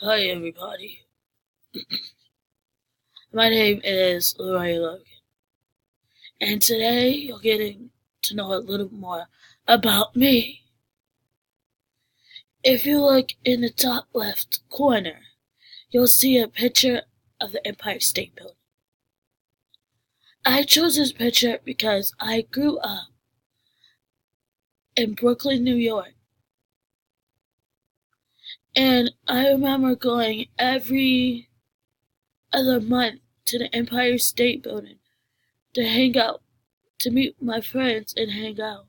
Hi everybody, my name is Leroy Logan, and today you're getting to know a little more about me. If you look in the top left corner, you'll see a picture of the Empire State Building. I chose this picture because I grew up in Brooklyn, New York, and I remember going every other month to the Empire State Building to hang out, to meet my friends and hang out.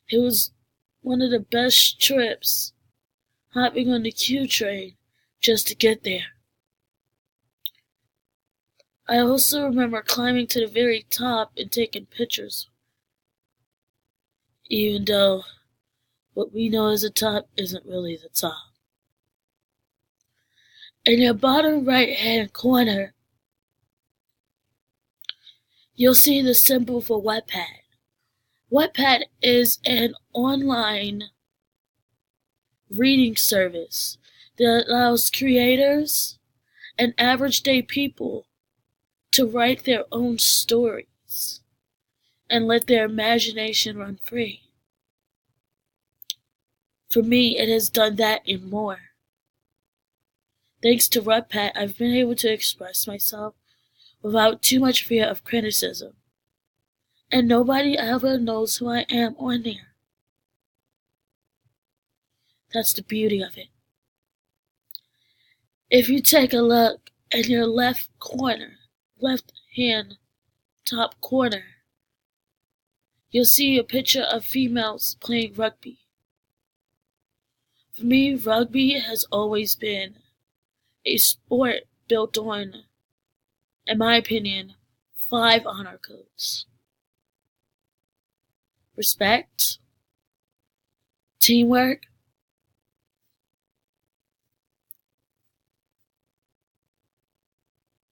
It was one of the best trips, hopping on the Q train just to get there. I also remember climbing to the very top and taking pictures, even though what we know as the top isn't really the top. In your bottom right hand corner, you'll see the symbol for Wattpad. Wattpad is an online reading service that allows creators and average day people to write their own stories and let their imagination run free. For me, it has done that and more. Thanks to Wattpad, I've been able to express myself without too much fear of criticism, and nobody ever knows who I am on there. That's the beauty of it. If you take a look in your left hand top corner, you'll see a picture of females playing rugby. For me, rugby has always been a sport built on, in my opinion, 5 honor codes: respect, teamwork,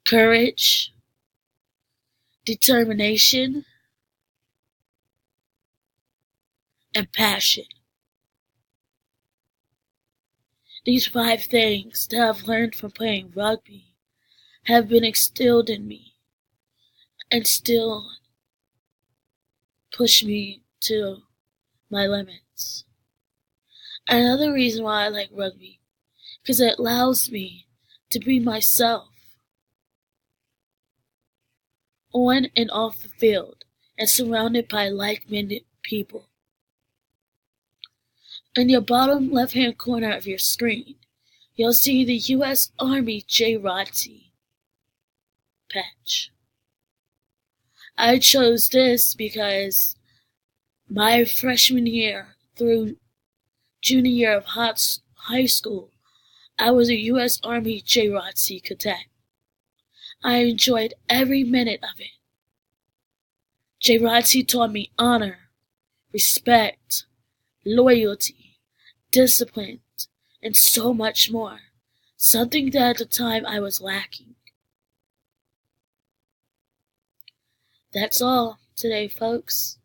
courage, determination, and passion. These 5 things that I've learned from playing rugby have been instilled in me and still push me to my limits. Another reason why I like rugby, because it allows me to be myself on and off the field and surrounded by like-minded people. In your bottom left-hand corner of your screen, you'll see the U.S. Army JROTC patch. I chose this because my freshman year through junior year of high school, I was a U.S. Army JROTC cadet. I enjoyed every minute of it. JROTC taught me honor, respect, loyalty, discipline, and so much more. Something that at the time I was lacking. That's all today, folks.